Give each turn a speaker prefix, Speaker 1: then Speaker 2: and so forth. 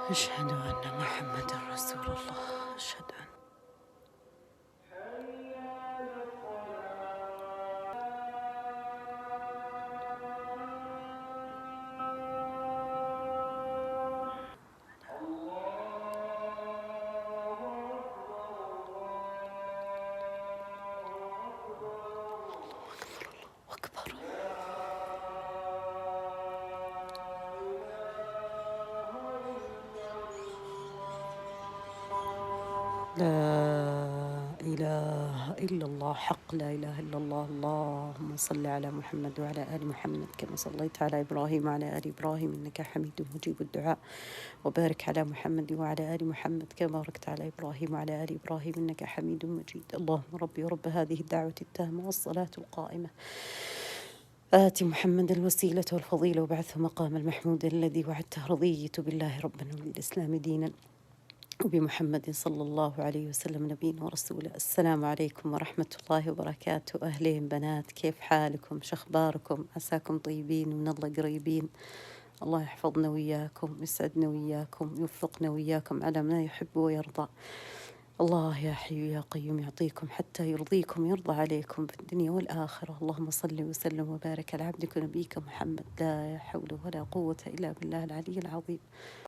Speaker 1: أشهد أن محمدا رسول الله. أشهد أن أكبر. لا إله إلا الله، حق لا إله إلا الله. اللهم صل على محمد وعلى آل محمد كما صليت على إبراهيم وعلى آل إبراهيم إنك حميد مجيب الدعاء، وبارك على محمد وعلى آل محمد كما باركت على إبراهيم وعلى آل إبراهيم إنك حميد مجيد. اللهم ربي ورب هذه الدعوة التامة والصلاة القائمة، آت محمد الوسيلة والفضيلة وبعثه مقام المحمود الذي وعدته. رضيت بالله ربا وبالإسلام دينا وبمحمد صلى الله عليه وسلم نبيا ورسولا. السلام عليكم ورحمة الله وبركاته. أهلين بنات، كيف حالكم؟ شخباركم؟ عساكم طيبين ومن الله قريبين. الله يحفظنا وياكم، يسعدنا وياكم، يوفقنا وياكم على ما يحب ويرضى. الله يا حي يا قيوم يعطيكم حتى يرضيكم، يرضى عليكم في الدنيا والآخرة. اللهم صل وسلم وبارك على عبدك ونبيك محمد. لا حول ولا قوة إلا بالله العلي العظيم.